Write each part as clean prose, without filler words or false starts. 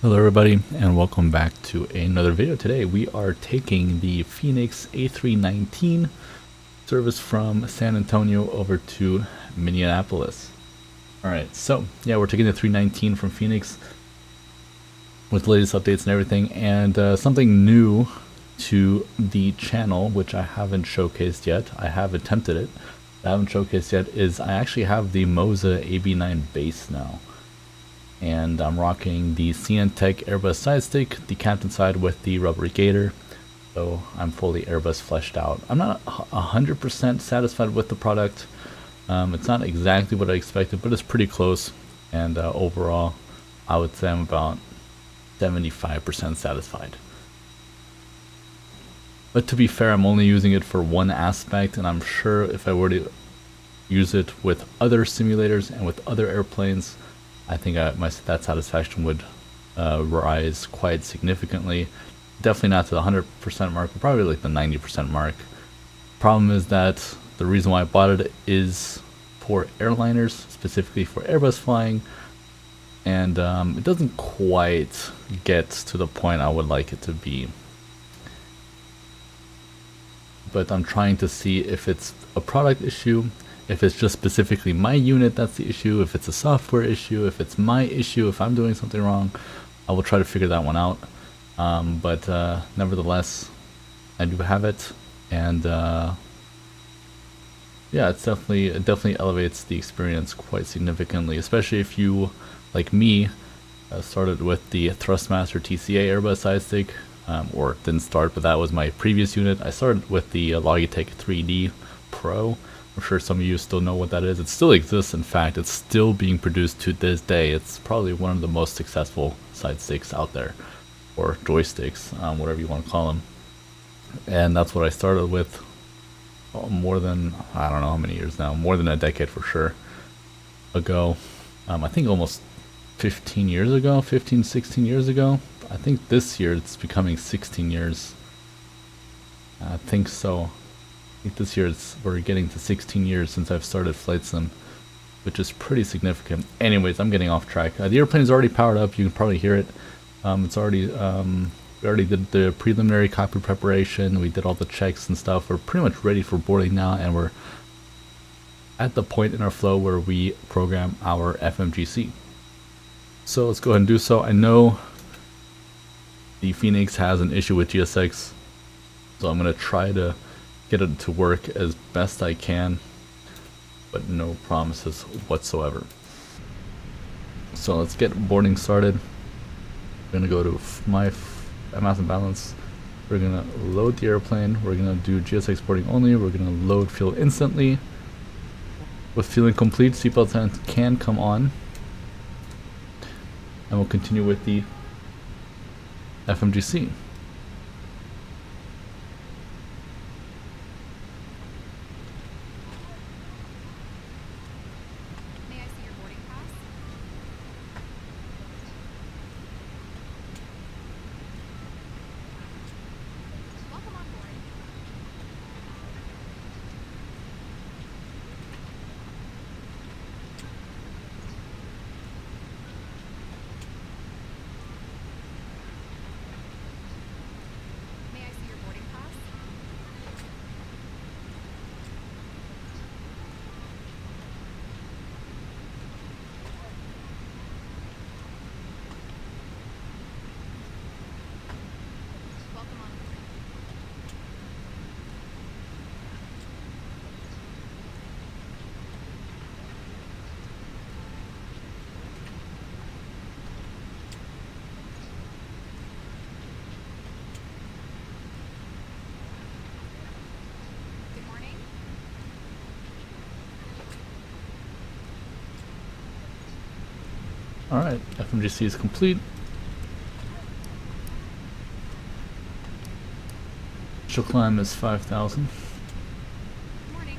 Hello everybody and welcome back to another video. Today we are taking the Fenix A319 service from San Antonio over to Minneapolis. Alright, so yeah, we're taking the 319 from Fenix with the latest updates and everything, and something new to the channel which I haven't showcased yet. I have attempted it, but I haven't showcased yet, is I actually have the Moza AB9 base now. And I'm rocking the Simultech Airbus side stick, the captain side with the rubber gator, so I'm fully Airbus fleshed out. I'm not 100% satisfied with the product. It's not exactly what I expected, but it's pretty close, and overall I would say I'm about 75% satisfied. But to be fair, I'm only using it for one aspect, and I'm sure if I were to use it with other simulators and with other airplanes, I think that satisfaction would rise quite significantly. Definitely not to the 100% mark, but probably like the 90% mark. Problem is that the reason why I bought it is for airliners, specifically for Airbus flying, and it doesn't quite get to the point I would like it to be. But I'm trying to see if it's a product issue, if it's just specifically my unit that's the issue, if it's a software issue, if it's my issue, if I'm doing something wrong. I will try to figure that one out. But nevertheless, I do have it, and yeah, it definitely elevates the experience quite significantly, especially if you, like me, started with the Thrustmaster TCA Airbus side stick, or didn't start, but that was my previous unit. I started with the Logitech 3D Pro. I'm sure some of you still know what that is. It still exists. In fact, it's still being produced to this day. It's probably one of the most successful side sticks out there, or joysticks, whatever you want to call them. And that's what I started with more than, I don't know how many years now, more than a decade for sure ago. I think almost 15 years ago, 16 years ago. I think this year it's becoming 16 years. I think so. I think this year we're getting to 16 years since I've started flight sim, which is pretty significant. Anyways, I'm getting off track. The airplane is already powered up. You can probably hear it. It's already we already did the preliminary cockpit preparation. We did all the checks and stuff. We're pretty much ready for boarding now, and we're at the point in our flow where we program our FMGC. So let's go ahead and do so. I know the Fenix has an issue with GSX, so I'm gonna try to get it to work as best I can, but no promises whatsoever. So let's get boarding started. We're gonna go to my mass and balance. We're gonna load the airplane. We're gonna do GSX boarding only. We're gonna load fuel instantly. With fueling complete, seatbelts can come on, and we'll continue with the FMGC. Alright, FMGC is complete. Initial climb is 5,000. Morning.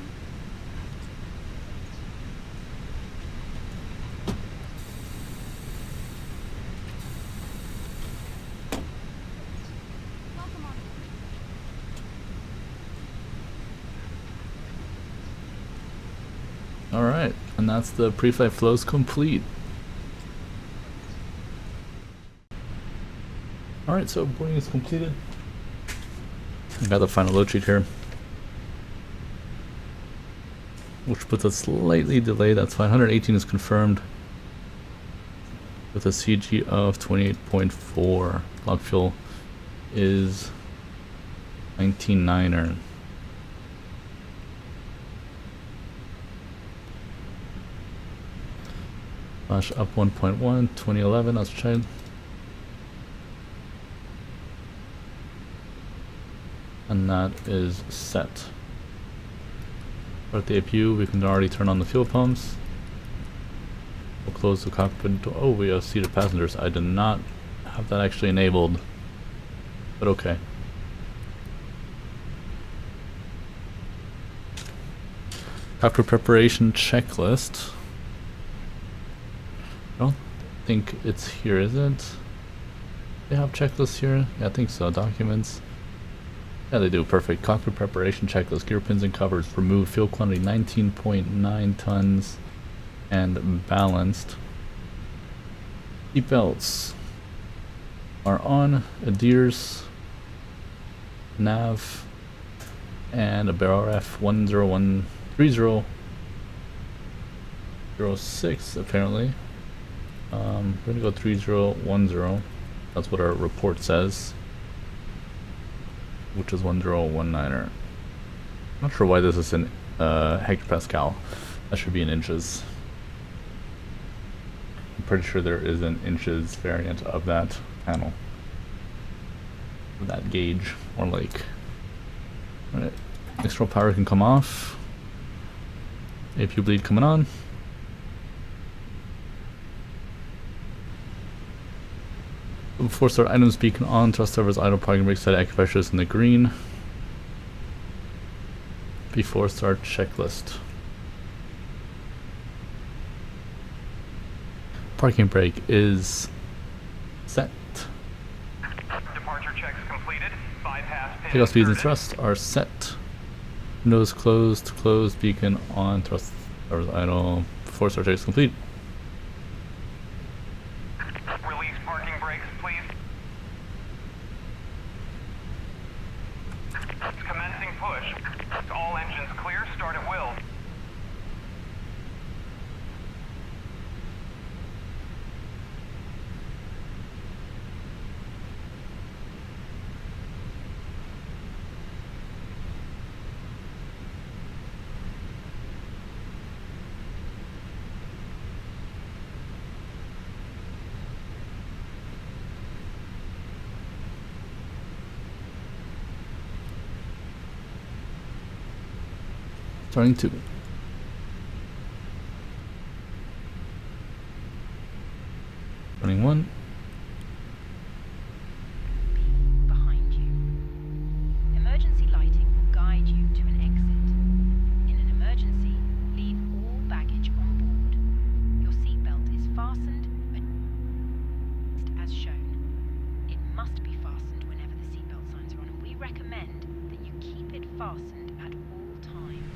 Welcome on. Alright, and that's the pre-flight flows complete. Alright, so boarding is completed. I got the final load sheet here, which puts a slightly delay. That's fine. 118 is confirmed with a CG of 28.4. Log fuel is 19.9er. Flash up 1.1, 2011, let's try. And that is set. At the APU, we can already turn on the fuel pumps. We'll close the cockpit door. Oh, we have seated passengers. I did not have that actually enabled, but okay. Cockpit preparation checklist. I don't think it's here, is it? They have checklists here? Yeah, I think so. Documents. Yeah, they do. Perfect. Cockpit preparation checklist. Gear pins and covers. Remove. Fuel quantity 19.9 tons. And balanced. Seat belts are on. Adheres. Nav. And a BRF 1013006 apparently. We're gonna go 3010. That's what our report says, which is 1019er. Not sure why this is in hectopascal. That should be in inches. I'm pretty sure there is an inches variant of that panel, of that gauge, or like. Alright, external power can come off. APU bleed coming on. Before start, items beacon on, thrust levers, idle, parking brake, set acupressure in the green. Before start checklist. Parking brake is set. Departure checks completed. Bypass pin Takeoff speeds and inserted. thrust are set. Windows closed, closed, beacon on, thrust levers idle. Before start checks complete. Release parking brakes, please. Commencing push. All engines clear. Start at will. Starting 2. Running 1. Behind you. Emergency lighting will guide you to an exit. In an emergency, leave all baggage on board. Your seatbelt is fastened as shown. It must be fastened whenever the seatbelt signs are on, and we recommend that you keep it fastened at all times.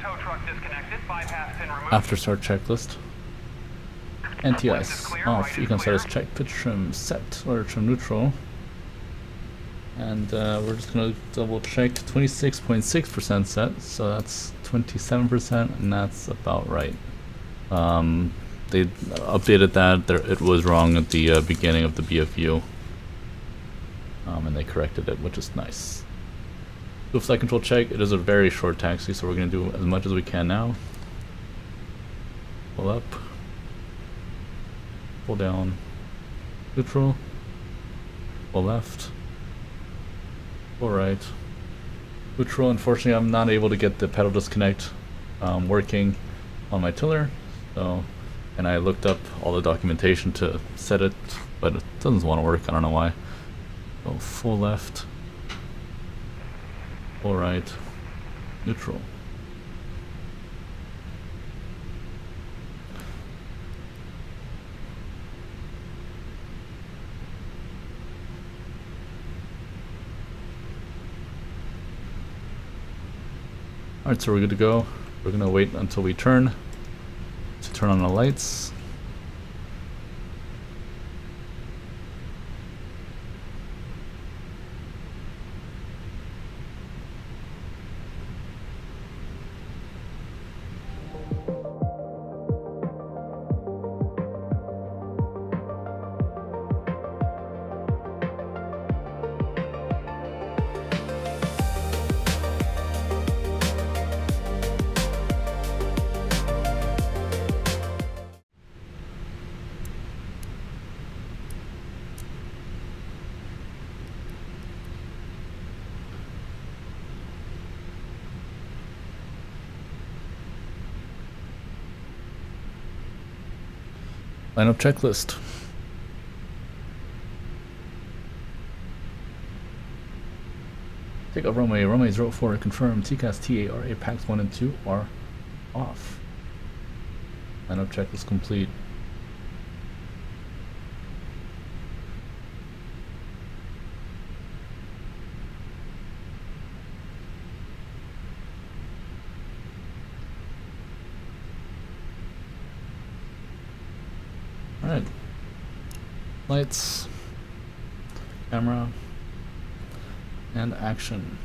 Tow truck disconnected. Bypass pin removed. After start checklist. NTS off. You can set as check pitch trim set or trim neutral. And we're just gonna double check 26.6% set, so that's 27%, and that's about right. They updated that. It was wrong at the beginning of the BFU, and they corrected it, which is nice. Do a flight control check. It is a very short taxi, so we're gonna do as much as we can now. Pull up, pull down, neutral, pull left, pull right, neutral. Unfortunately, I'm not able to get the pedal disconnect working on my tiller, so, and I looked up all the documentation to set it, but it doesn't want to work. I don't know why. So full left, full right, neutral. Alright, so we're good to go. We're gonna wait until we turn to turn on the lights. Lineup checklist. Takeoff runway 04 confirmed. TCAS TARA packs 1 and 2 are off. Lineup checklist complete. Alright. Lights, camera, and action.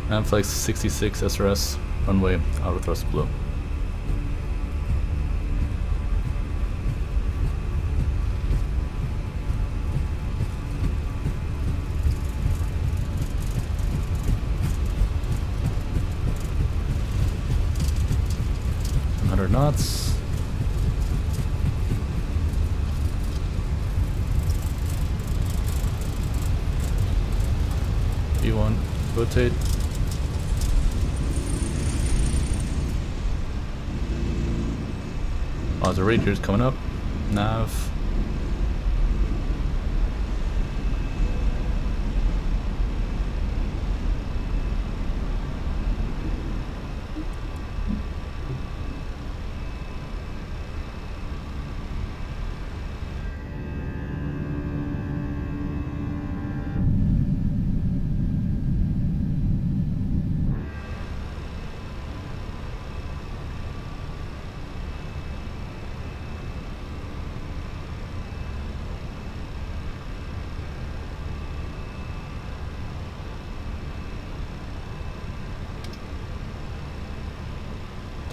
And flight 66 SRS, runway, auto thrust blue. Knots. V1, rotate. Oh, the radio's coming up. Nav.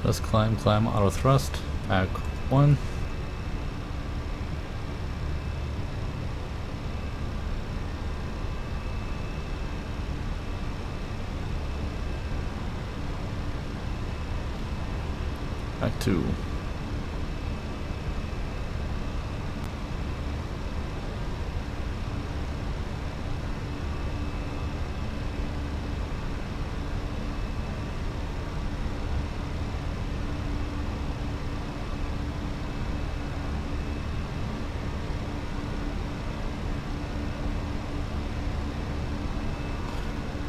Let's climb, auto thrust, pack 1. Pack 2.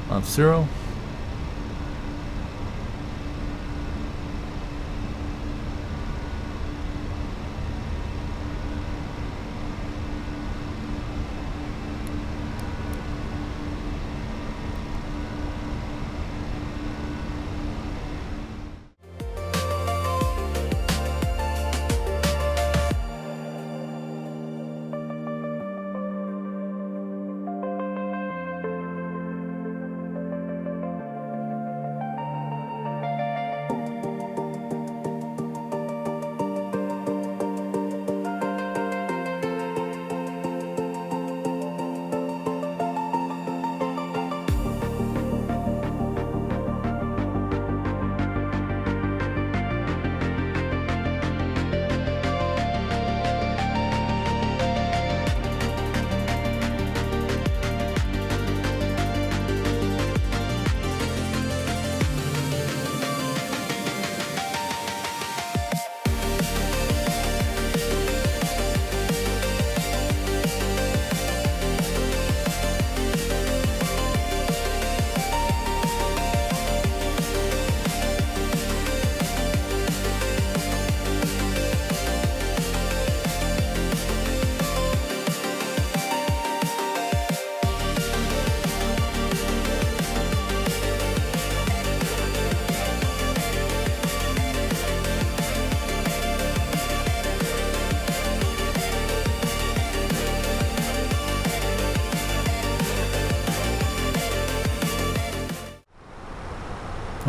Left 0.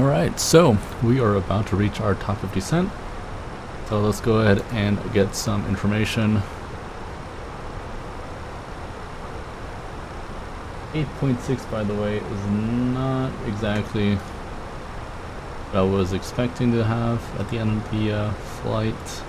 Alright, so we are about to reach our top of descent. So let's go ahead and get some information. 8.6, by the way, is not exactly what I was expecting to have at the end of the flight.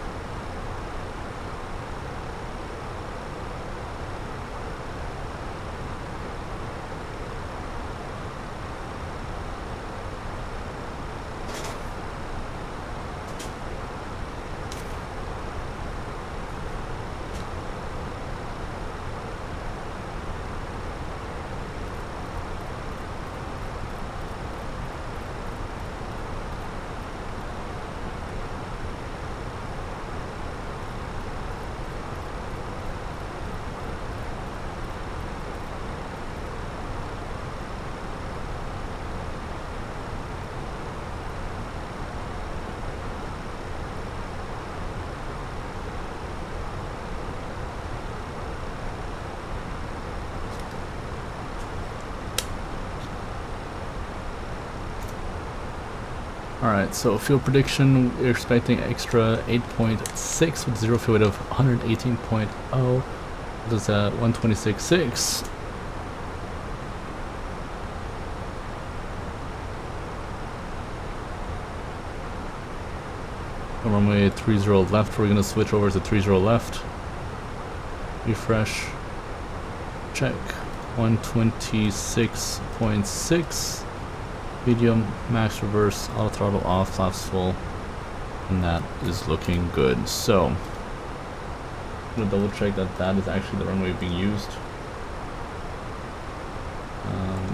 Alright, so fuel prediction, we're expecting extra 8.6 with zero fuel weight of 118.0. That's at 126.6. Runway 30 left, we're gonna switch over to 30 left. Refresh. Check. 126.6. Medium, max reverse, auto throttle off, flaps full, and that is looking good. So, I'm gonna double check that that is actually the runway being used.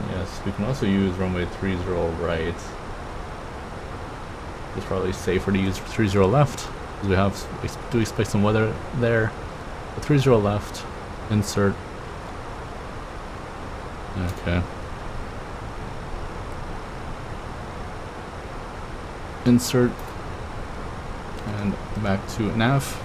Yes, we can also use runway 30 right. It's probably safer to use 30 left, because we do expect some weather there. 30 left, insert. Okay. Insert and back to nav.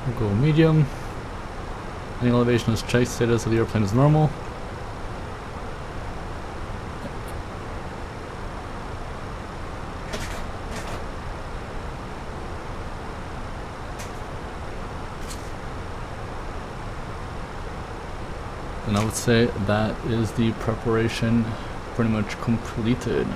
We'll go medium. Any elevation is checked, status of the airplane is normal. And I would say that is the preparation pretty much completed.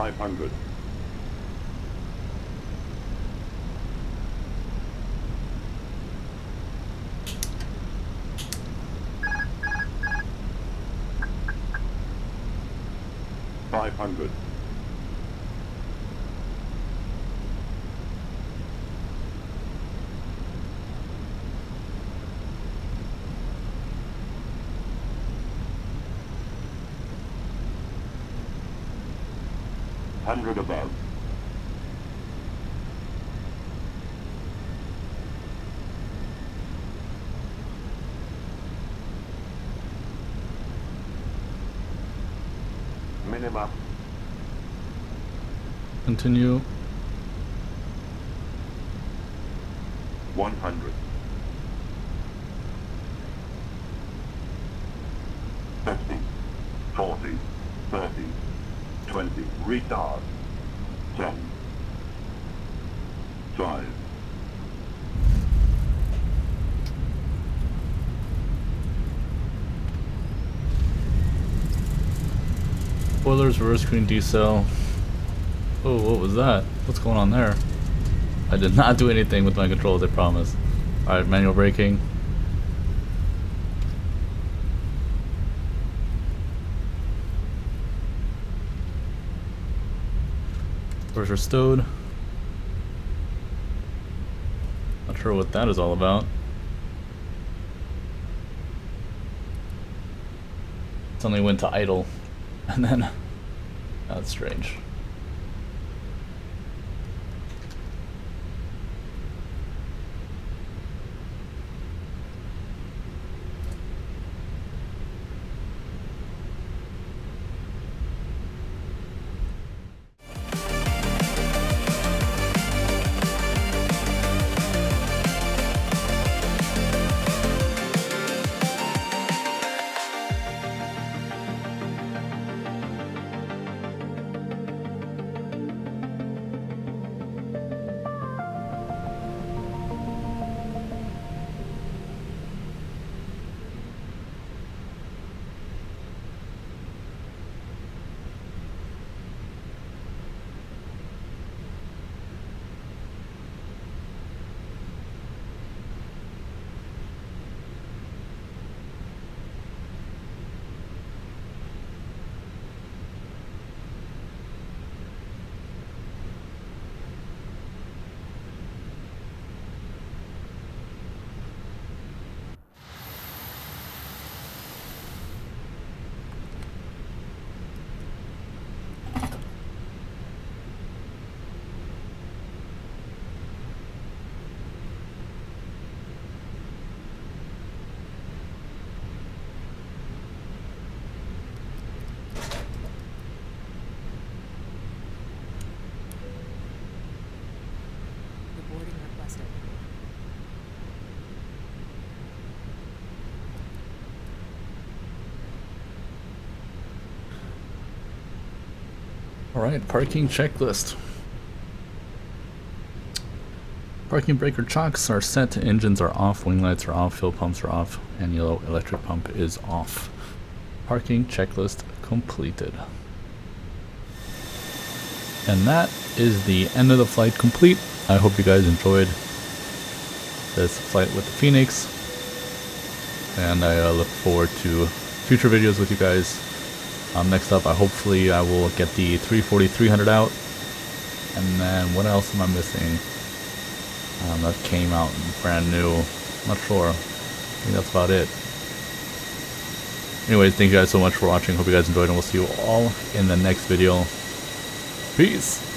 500. $500. $100 above. Minimum. Continue. 100. 50, 40, 30, 20, retard. 10, 5. Spoilers, reverse screen decel. Oh, what was that? What's going on there? I did not do anything with my controls, I promise. Alright, manual braking. Doors are stowed. Not sure what that is all about. Suddenly went to idle. And then, that's strange. Alright, parking checklist. Parking breaker chocks are set, engines are off, wing lights are off, fuel pumps are off, and yellow electric pump is off. Parking checklist completed. And that is the end of the flight complete. I hope you guys enjoyed this flight with the Phoenix. And I look forward to future videos with you guys. Next up, hopefully I will get the 340-300 out. And then what else am I missing? That came out brand new. Not sure. I think that's about it. Anyways, thank you guys so much for watching. Hope you guys enjoyed, and we'll see you all in the next video. Peace!